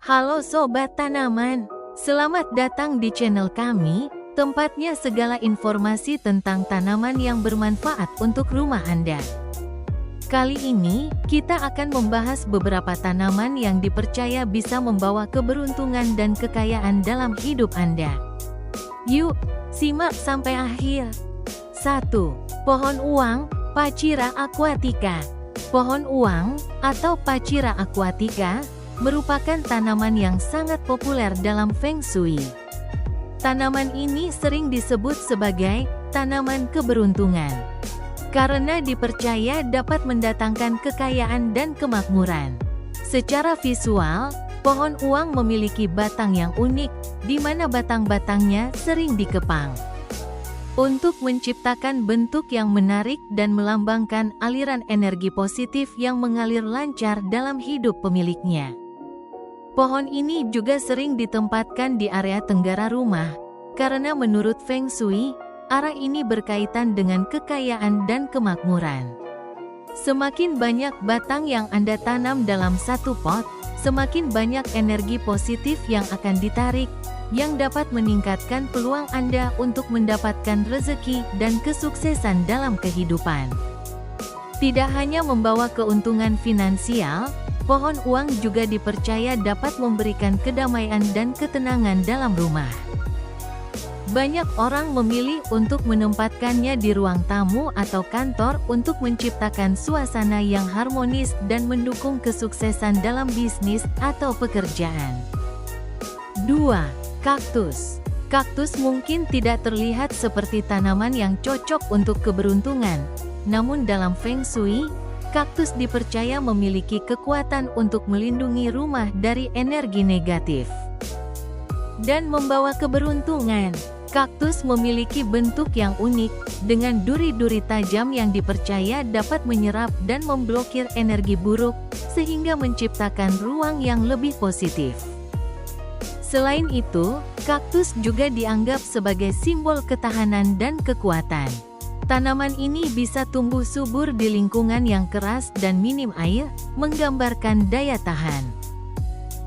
Halo Sobat Tanaman, selamat datang di channel kami, tempatnya segala informasi tentang tanaman yang bermanfaat untuk rumah Anda. Kali ini, kita akan membahas beberapa tanaman yang dipercaya bisa membawa keberuntungan dan kekayaan dalam hidup Anda. Yuk, simak sampai akhir. 1. Pohon uang, Pachira aquatica. Pohon uang, atau Pachira aquatica, merupakan tanaman yang sangat populer dalam Feng Shui. Tanaman ini sering disebut sebagai tanaman keberuntungan, karena dipercaya dapat mendatangkan kekayaan dan kemakmuran. Secara visual, pohon uang memiliki batang yang unik, di mana batang-batangnya sering dikepang untuk menciptakan bentuk yang menarik dan melambangkan aliran energi positif yang mengalir lancar dalam hidup pemiliknya. Pohon ini juga sering ditempatkan di area tenggara rumah, karena menurut Feng Shui, arah ini berkaitan dengan kekayaan dan kemakmuran. Semakin banyak batang yang Anda tanam dalam satu pot, semakin banyak energi positif yang akan ditarik, yang dapat meningkatkan peluang Anda untuk mendapatkan rezeki dan kesuksesan dalam kehidupan. Tidak hanya membawa keuntungan finansial, pohon uang juga dipercaya dapat memberikan kedamaian dan ketenangan dalam rumah. Banyak orang memilih untuk menempatkannya di ruang tamu atau kantor untuk menciptakan suasana yang harmonis dan mendukung kesuksesan dalam bisnis atau pekerjaan. 2. Kaktus. Kaktus mungkin tidak terlihat seperti tanaman yang cocok untuk keberuntungan, namun dalam Feng Shui, kaktus dipercaya memiliki kekuatan untuk melindungi rumah dari energi negatif dan membawa keberuntungan. Kaktus memiliki bentuk yang unik, dengan duri-duri tajam yang dipercaya dapat menyerap dan memblokir energi buruk, sehingga menciptakan ruang yang lebih positif. Selain itu, kaktus juga dianggap sebagai simbol ketahanan dan kekuatan. Tanaman ini bisa tumbuh subur di lingkungan yang keras dan minim air, menggambarkan daya tahan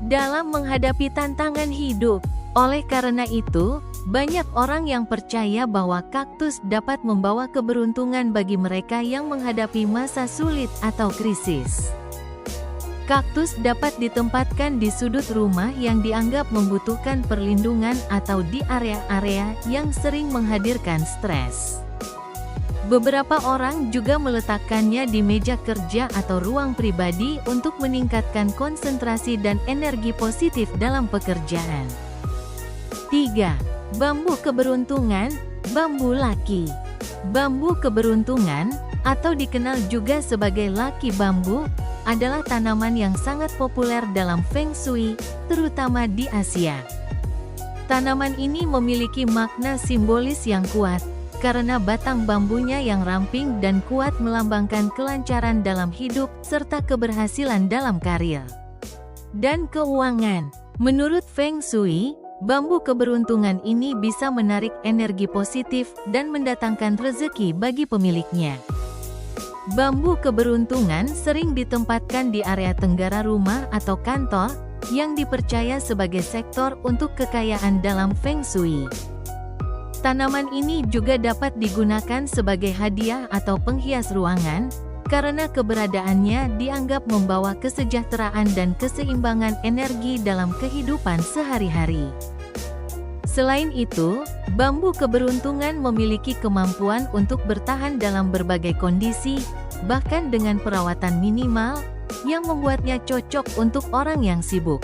dalam menghadapi tantangan hidup. Oleh karena itu, banyak orang yang percaya bahwa kaktus dapat membawa keberuntungan bagi mereka yang menghadapi masa sulit atau krisis. Kaktus dapat ditempatkan di sudut rumah yang dianggap membutuhkan perlindungan atau di area-area yang sering menghadirkan stres. Beberapa orang juga meletakkannya di meja kerja atau ruang pribadi untuk meningkatkan konsentrasi dan energi positif dalam pekerjaan. 3. Bambu keberuntungan, bambu laki. Bambu keberuntungan, atau dikenal juga sebagai laki bambu, adalah tanaman yang sangat populer dalam Feng Shui, terutama di Asia. Tanaman ini memiliki makna simbolis yang kuat, karena batang bambunya yang ramping dan kuat melambangkan kelancaran dalam hidup, serta keberhasilan dalam karir dan keuangan. Menurut Feng Shui, bambu keberuntungan ini bisa menarik energi positif dan mendatangkan rezeki bagi pemiliknya. Bambu keberuntungan sering ditempatkan di area tenggara rumah atau kantor, yang dipercaya sebagai sektor untuk kekayaan dalam Feng Shui. Tanaman ini juga dapat digunakan sebagai hadiah atau penghias ruangan, karena keberadaannya dianggap membawa kesejahteraan dan keseimbangan energi dalam kehidupan sehari-hari. Selain itu, bambu keberuntungan memiliki kemampuan untuk bertahan dalam berbagai kondisi, bahkan dengan perawatan minimal, yang membuatnya cocok untuk orang yang sibuk,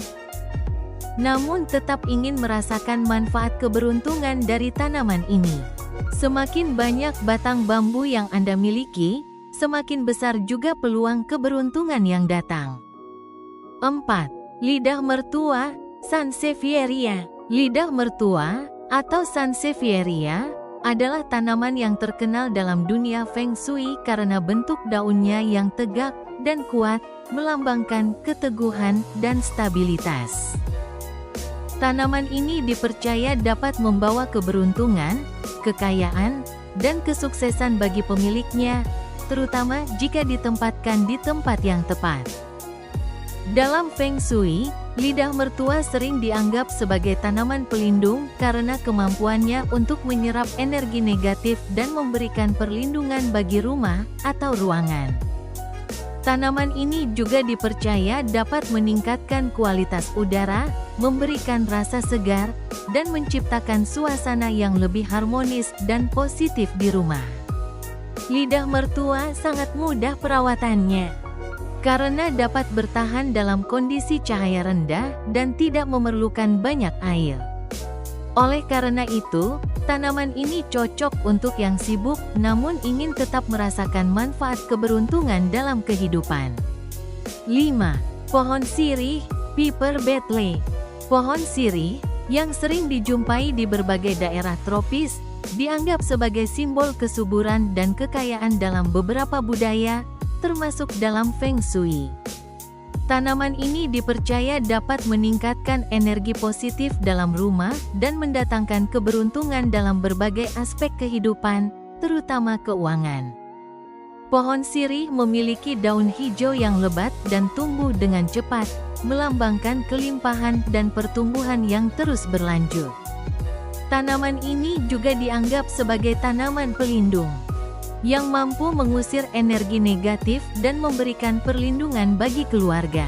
namun tetap ingin merasakan manfaat keberuntungan dari tanaman ini. Semakin banyak batang bambu yang Anda miliki, semakin besar juga peluang keberuntungan yang datang. 4. Lidah mertua, Sansevieria. Lidah mertua, atau Sansevieria, adalah tanaman yang terkenal dalam dunia Feng Shui karena bentuk daunnya yang tegak dan kuat, melambangkan keteguhan dan stabilitas. Tanaman ini dipercaya dapat membawa keberuntungan, kekayaan, dan kesuksesan bagi pemiliknya, terutama jika ditempatkan di tempat yang tepat. Dalam Feng Shui, Lidah mertua sering dianggap sebagai tanaman pelindung karena kemampuannya untuk menyerap energi negatif dan memberikan perlindungan bagi rumah atau ruangan. Tanaman ini juga dipercaya dapat meningkatkan kualitas udara, memberikan rasa segar, dan menciptakan suasana yang lebih harmonis dan positif di rumah. Lidah mertua sangat mudah perawatannya karena dapat bertahan dalam kondisi cahaya rendah dan tidak memerlukan banyak air. Oleh karena itu, tanaman ini cocok untuk yang sibuk namun ingin tetap merasakan manfaat keberuntungan dalam kehidupan. 5. Pohon sirih, Piper betle. Pohon sirih, yang sering dijumpai di berbagai daerah tropis, dianggap sebagai simbol kesuburan dan kekayaan dalam beberapa budaya, termasuk dalam Feng Shui. Tanaman ini dipercaya dapat meningkatkan energi positif dalam rumah dan mendatangkan keberuntungan dalam berbagai aspek kehidupan, terutama keuangan. Pohon sirih memiliki daun hijau yang lebat dan tumbuh dengan cepat, melambangkan kelimpahan dan pertumbuhan yang terus berlanjut. Tanaman ini juga dianggap sebagai tanaman pelindung yang mampu mengusir energi negatif dan memberikan perlindungan bagi keluarga.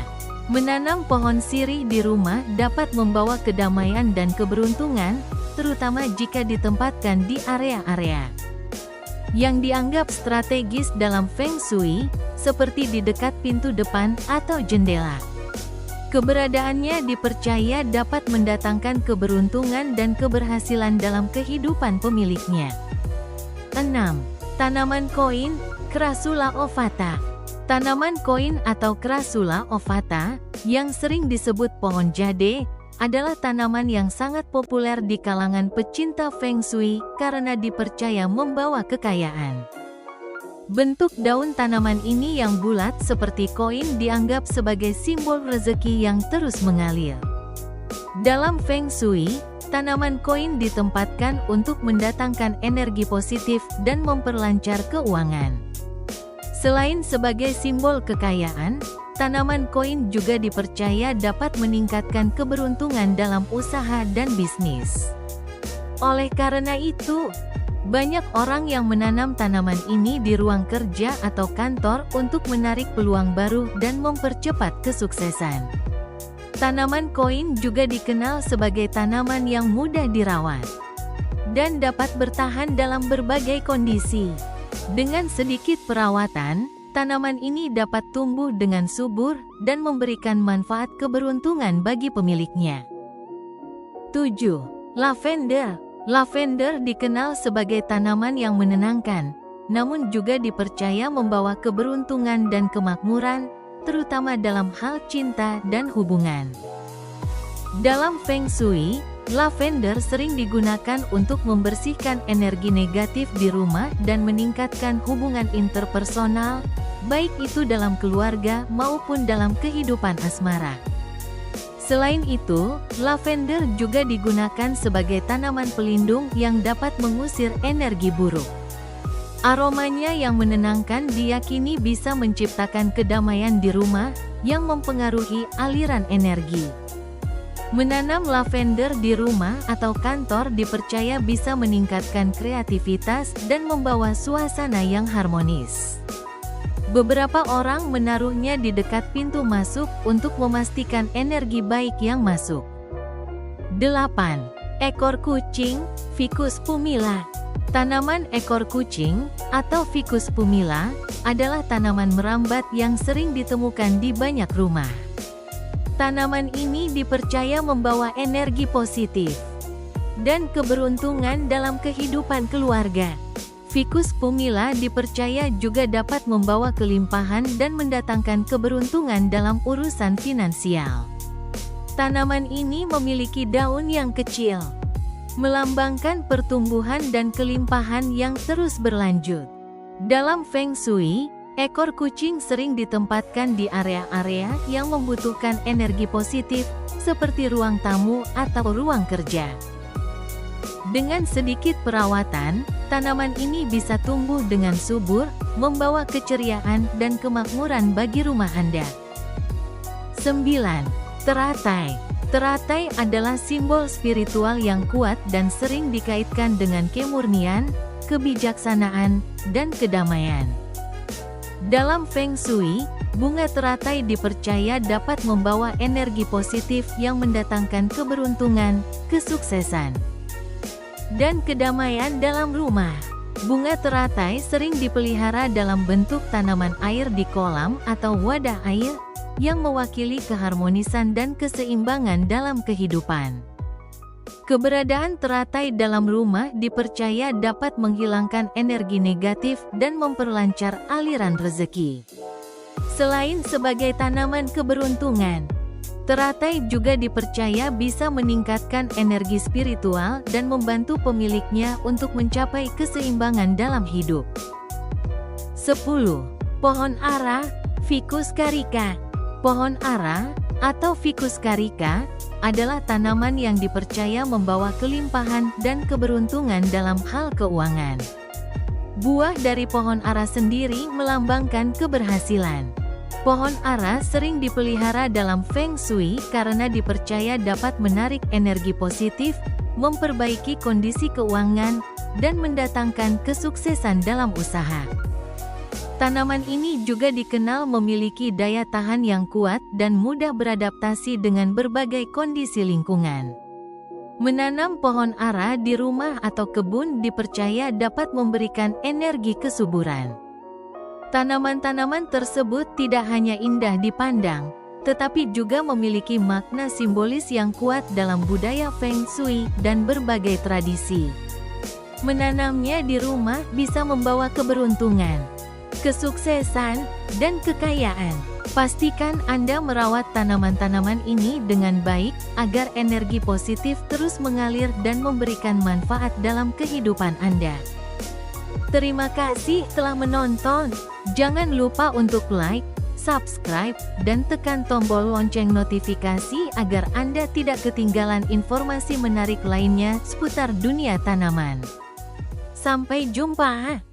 Menanam pohon sirih di rumah dapat membawa kedamaian dan keberuntungan, terutama jika ditempatkan di area-area yang dianggap strategis dalam Feng Shui, seperti di dekat pintu depan atau jendela. Keberadaannya dipercaya dapat mendatangkan keberuntungan dan keberhasilan dalam kehidupan pemiliknya. 6. Tanaman koin, Crassula ovata. Tanaman koin atau Crassula ovata, yang sering disebut pohon jade, adalah tanaman yang sangat populer di kalangan pecinta Feng Shui karena dipercaya membawa kekayaan. Bentuk daun tanaman ini yang bulat seperti koin dianggap sebagai simbol rezeki yang terus mengalir. Dalam Feng Shui, tanaman koin ditempatkan untuk mendatangkan energi positif dan memperlancar keuangan. Selain sebagai simbol kekayaan, tanaman koin juga dipercaya dapat meningkatkan keberuntungan dalam usaha dan bisnis. Oleh karena itu, banyak orang yang menanam tanaman ini di ruang kerja atau kantor untuk menarik peluang baru dan mempercepat kesuksesan. Tanaman koin juga dikenal sebagai tanaman yang mudah dirawat dan dapat bertahan dalam berbagai kondisi. Dengan sedikit perawatan, tanaman ini dapat tumbuh dengan subur dan memberikan manfaat keberuntungan bagi pemiliknya. 7. Lavender. Lavender dikenal sebagai tanaman yang menenangkan, namun juga dipercaya membawa keberuntungan dan kemakmuran, terutama dalam hal cinta dan hubungan. Dalam Feng Shui, lavender sering digunakan untuk membersihkan energi negatif di rumah dan meningkatkan hubungan interpersonal, baik itu dalam keluarga maupun dalam kehidupan asmara. Selain itu, lavender juga digunakan sebagai tanaman pelindung yang dapat mengusir energi buruk. Aromanya yang menenangkan diyakini bisa menciptakan kedamaian di rumah, yang mempengaruhi aliran energi. Menanam lavender di rumah atau kantor dipercaya bisa meningkatkan kreativitas dan membawa suasana yang harmonis. Beberapa orang menaruhnya di dekat pintu masuk untuk memastikan energi baik yang masuk. 8. Ekor kucing, Ficus pumila. Tanaman ekor kucing, atau Ficus pumila, adalah tanaman merambat yang sering ditemukan di banyak rumah. Tanaman ini dipercaya membawa energi positif dan keberuntungan dalam kehidupan keluarga. Ficus pumila dipercaya juga dapat membawa kelimpahan dan mendatangkan keberuntungan dalam urusan finansial. Tanaman ini memiliki daun yang kecil, melambangkan pertumbuhan dan kelimpahan yang terus berlanjut. Dalam Feng Shui, ekor kucing sering ditempatkan di area-area yang membutuhkan energi positif, seperti ruang tamu atau ruang kerja. Dengan sedikit perawatan, tanaman ini bisa tumbuh dengan subur, membawa keceriaan dan kemakmuran bagi rumah Anda. 9. Teratai. Teratai adalah simbol spiritual yang kuat dan sering dikaitkan dengan kemurnian, kebijaksanaan, dan kedamaian. Dalam Feng Shui, bunga teratai dipercaya dapat membawa energi positif yang mendatangkan keberuntungan, kesuksesan, dan kedamaian dalam rumah. Bunga teratai sering dipelihara dalam bentuk tanaman air di kolam atau wadah air, yang mewakili keharmonisan dan keseimbangan dalam kehidupan. Keberadaan teratai dalam rumah dipercaya dapat menghilangkan energi negatif dan memperlancar aliran rezeki. Selain sebagai tanaman keberuntungan, teratai juga dipercaya bisa meningkatkan energi spiritual dan membantu pemiliknya untuk mencapai keseimbangan dalam hidup. 10. Pohon ara, Ficus carica. Pohon ara, atau Ficus carica, adalah tanaman yang dipercaya membawa kelimpahan dan keberuntungan dalam hal keuangan. Buah dari pohon ara sendiri melambangkan keberhasilan. Pohon ara sering dipelihara dalam Feng Shui karena dipercaya dapat menarik energi positif, memperbaiki kondisi keuangan, dan mendatangkan kesuksesan dalam usaha. Tanaman ini juga dikenal memiliki daya tahan yang kuat dan mudah beradaptasi dengan berbagai kondisi lingkungan. Menanam pohon ara di rumah atau kebun dipercaya dapat memberikan energi kesuburan. Tanaman-tanaman tersebut tidak hanya indah dipandang, tetapi juga memiliki makna simbolis yang kuat dalam budaya Feng Shui dan berbagai tradisi. Menanamnya di rumah bisa membawa keberuntungan, kesuksesan, dan kekayaan. Pastikan Anda merawat tanaman-tanaman ini dengan baik, agar energi positif terus mengalir dan memberikan manfaat dalam kehidupan Anda. Terima kasih telah menonton. Jangan lupa untuk like, subscribe, dan tekan tombol lonceng notifikasi agar Anda tidak ketinggalan informasi menarik lainnya seputar dunia tanaman. Sampai jumpa!